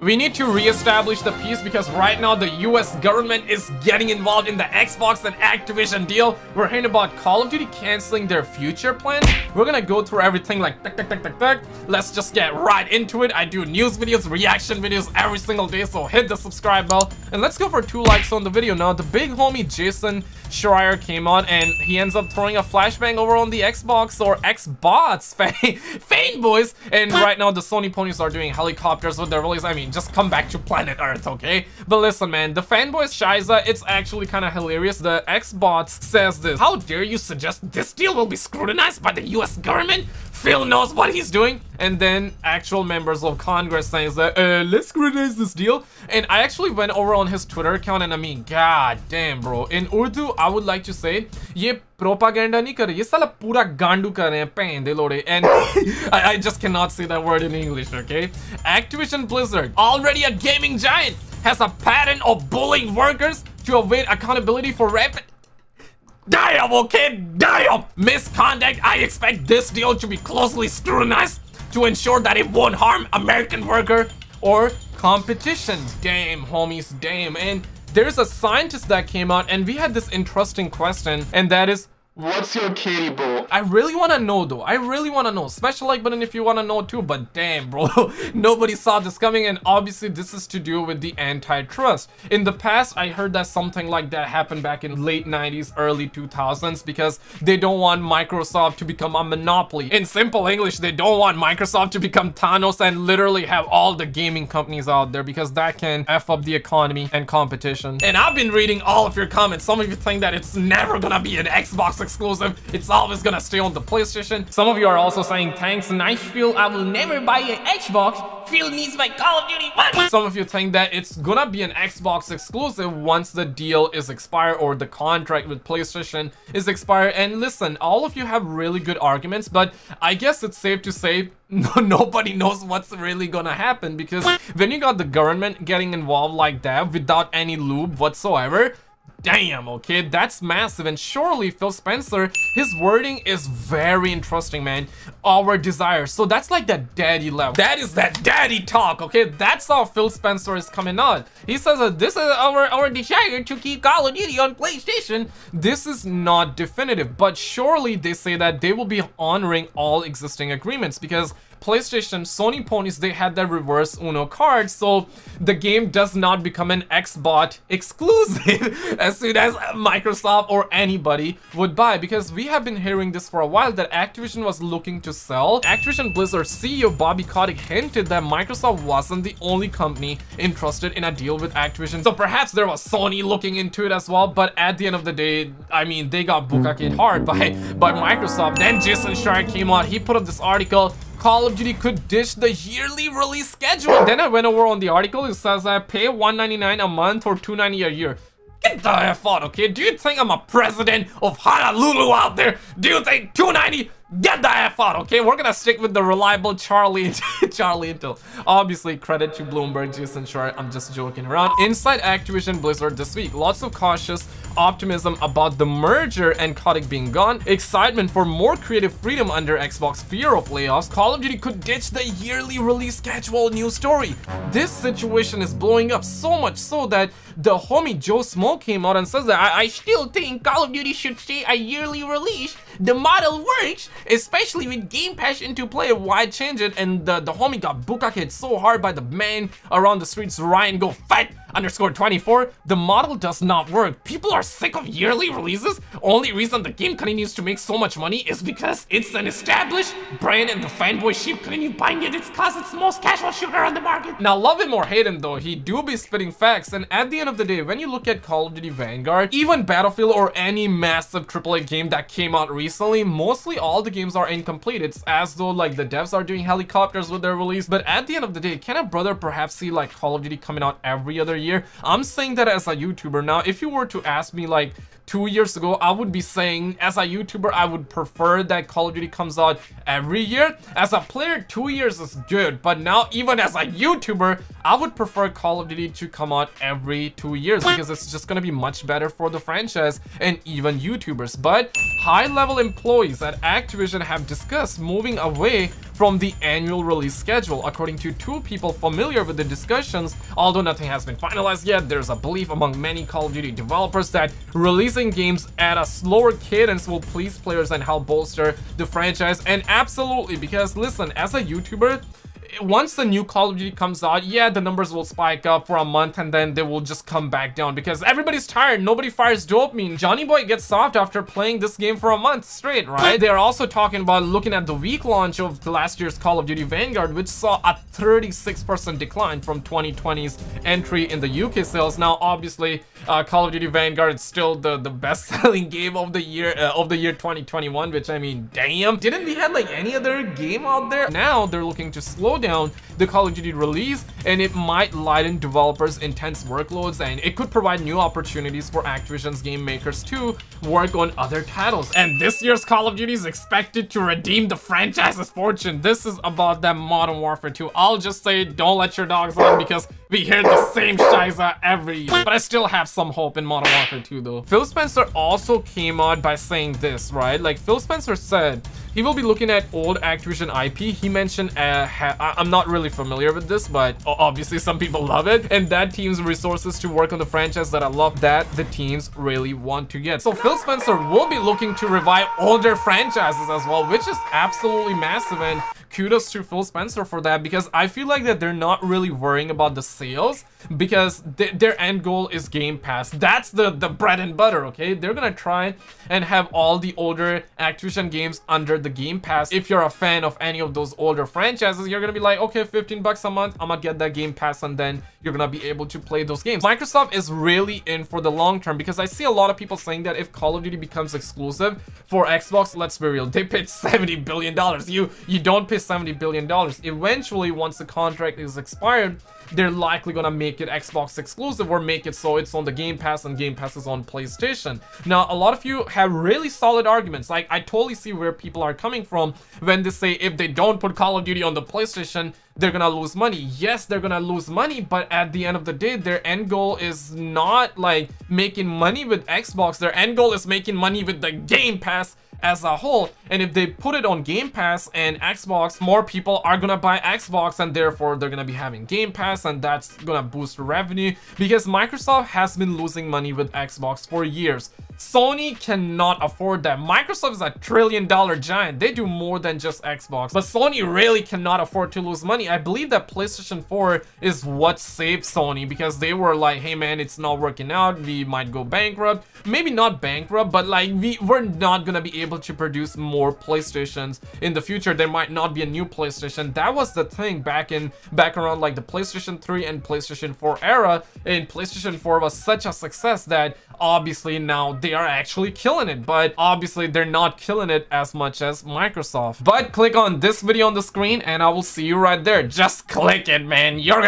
We need to re-establish the peace because right now the US government is getting involved in the Xbox and Activision deal. We're hearing about Call of Duty canceling their future plans. We're gonna go through everything like Let's just get right into it. I do news videos, reaction videos every single day, so hit the subscribe bell and let's go for 2 likes on the video. Now the big homie Jason Schreier came on and he ends up throwing a flashbang over on the Xbox or Xbots fanboys, and right now the Sony ponies are doing helicopters with their release. I mean, just come back to planet Earth, okay? But listen, man, the fanboys Shiza, it's actually kind of hilarious. The Xbots says this: how dare you suggest this deal will be scrutinized by the US government? Phil knows what he's doing. And then actual members of Congress says that let's scrutinize this deal. And I actually went over on his Twitter account and I mean, god damn bro, in Urdu I would like to say ye propaganda nahi kar rahe, ye sala pura gandu kar rahe hain pende lode. And I just cannot say that word in English, okay? Activision Blizzard, already a gaming giant, has a pattern of bullying workers to avoid accountability for rapid damn, okay, damn misconduct. I expect this deal to be closely scrutinized to ensure that it won't harm American worker or competition. Damn, homies, damn. And there's a scientist that came out and we had this interesting question, and that is, what's your KD, bro? I really want to know though. I really want to know. Smash the like button if you want to know too. But damn, bro, nobody saw this coming. And obviously this is to do with the antitrust. In the past, I heard that something like that happened back in late 90s, early 2000s, because they don't want Microsoft to become a monopoly. In simple English, they don't want Microsoft to become Thanos and literally have all the gaming companies out there, because that can F up the economy and competition. And I've been reading all of your comments. Some of you think that it's never gonna be an Xbox exclusive, it's always gonna stay on the PlayStation. Some of you are also saying, thanks nice Phil, I will never buy an Xbox, Phil needs my Call of Duty money. Some of you think that it's gonna be an Xbox exclusive once the deal is expired or the contract with PlayStation is expired. And listen, all of you have really good arguments, but I guess it's safe to say nobody knows what's really gonna happen, because when you got the government getting involved like that without any lube whatsoever, damn, okay, that's massive. And surely Phil Spencer, his wording is very interesting, man. Our desire. So that's like that daddy level. That is that daddy talk, okay? That's how Phil Spencer is coming on. He says that this is our desire to keep Call of Duty on PlayStation. This is not definitive, but surely they say that they will be honoring all existing agreements, because PlayStation, Sony ponies, they had that reverse Uno card, so the game does not become an Xbox exclusive as soon as Microsoft or anybody would buy, because we have been hearing this for a while that Activision was looking to sell. Activision Blizzard CEO Bobby Kotick hinted that Microsoft wasn't the only company interested in a deal with Activision, so perhaps there was Sony looking into it as well. But at the end of the day, I mean, they got bukake hard by Microsoft. Then Jason Schreier came out, he put up this article, Call of Duty could ditch the yearly release schedule. Then I went over on the article, it says I pay $199 a month or $290 a year. Get the F out, okay? Do you think I'm a president of Honolulu out there? Do you think $290? Get the F out, okay? We're gonna stick with the reliable Charlie Intel. Obviously, credit to Bloomberg, Jason Schreier. I'm just joking around. Inside Activision Blizzard this week, lots of cautious optimism about the merger and Kotick being gone, excitement for more creative freedom under Xbox, fear of layoffs, Call of Duty could ditch the yearly release schedule, new story. This situation is blowing up so much so that the homie Joe Smoke came out and says that I still think Call of Duty should stay a yearly release. The model works, especially with Game Pass into play. Why change it? And the homie got bukake so hard by the man around the streets, Ryan Go Fight _24. The model does not work. People are sick of yearly releases. Only reason the game continues to make so much money is because it's an established brand and the fanboy sheep continue buying it. It's cause it's the most casual shooter on the market. Now love him or hate him though, he do be spitting facts. And at the end of the day, when you look at Call of Duty Vanguard, even Battlefield or any massive AAA game that came out recently, mostly all the games are incomplete. It's as though like the devs are doing helicopters with their release. But at the end of the day, can a brother perhaps see like Call of Duty coming out every other year? I'm saying that as a YouTuber. Now if you were to ask me like 2 years ago, I would be saying as a YouTuber I would prefer that Call of Duty comes out every year. As a player, 2 years is good, but now even as a YouTuber I would prefer Call of Duty to come out every 2 years, because it's just gonna be much better for the franchise and even YouTubers. But high-level employees at Activision have discussed moving away from the annual release schedule. According to two people familiar with the discussions, although nothing has been finalized yet, there's a belief among many Call of Duty developers that releasing games at a slower cadence will please players and help bolster the franchise. And absolutely, because listen, as a YouTuber, once the new Call of Duty comes out, yeah, the numbers will spike up for a month and then they will just come back down because everybody's tired. Nobody fires dopamine. Johnny Boy gets soft after playing this game for a month straight, right? They're also talking about looking at the week launch of the last year's Call of Duty Vanguard, which saw a 36% decline from 2020's entry in the UK sales. Now, obviously, Call of Duty Vanguard is still the best-selling game of the year 2021, which, I mean, damn. Didn't we have like any other game out there? Now they're looking to slow down the Call of Duty release, and it might lighten developers' intense workloads, and it could provide new opportunities for Activision's game makers to work on other titles. And this year's Call of Duty is expected to redeem the franchise's fortune. This is about that Modern Warfare 2. I'll just say, don't let your dogs run, because we hear the same shiza every year. But I still have some hope in Modern Warfare 2 though. Phil Spencer also came out by saying this, right? Like, Phil Spencer said he will be looking at old Activision IP. He mentioned, I'm not really familiar with this, but obviously some people love it, and that team's resources to work on the franchise that I love that the teams really want to get. So Phil Spencer will be looking to revive older franchises as well, which is absolutely massive, and kudos to Phil Spencer for that, because I feel like that they're not really worrying about the sales, because their end goal is Game Pass. That's the bread and butter, okay? They're gonna try and have all the older Activision games under the Game Pass. If you're a fan of any of those older franchises, you're gonna be like, okay, 15 bucks a month, I'm gonna get that Game Pass, and then you're gonna be able to play those games. Microsoft is really in for the long term, because I see a lot of people saying that if Call of Duty becomes exclusive for Xbox, let's be real, they paid $70 billion. You don't pay $70 billion. Eventually, once the contract is expired, they're likely gonna make it Xbox exclusive, or make it so it's on the Game Pass and Game Pass is on PlayStation. Now, a lot of you have really solid arguments. Like, I totally see where people are coming from when they say if they don't put Call of Duty on the PlayStation, they're gonna lose money. Yes, they're gonna lose money, but at the end of the day, their end goal is not like making money with Xbox. Their end goal is making money with the Game Pass as a whole. And if they put it on Game Pass and Xbox, more people are gonna buy Xbox, and therefore they're gonna be having Game Pass, and that's gonna boost revenue, because Microsoft has been losing money with Xbox for years. Sony cannot afford that. Microsoft is a $1 trillion giant. They do more than just Xbox, but Sony really cannot afford to lose money. I believe that PlayStation 4 is what saved Sony, because they were like, hey man, it's not working out, we might go bankrupt. Maybe not bankrupt, but like we're not gonna be able to produce more PlayStations in the future. There might not be a new PlayStation. That was the thing back around like the PlayStation 3 and PlayStation 4 era, and PlayStation 4 was such a success that obviously now they are actually killing it, but obviously they're not killing it as much as Microsoft. But click on this video on the screen and I will see you right there. Just click it, man. You're gonna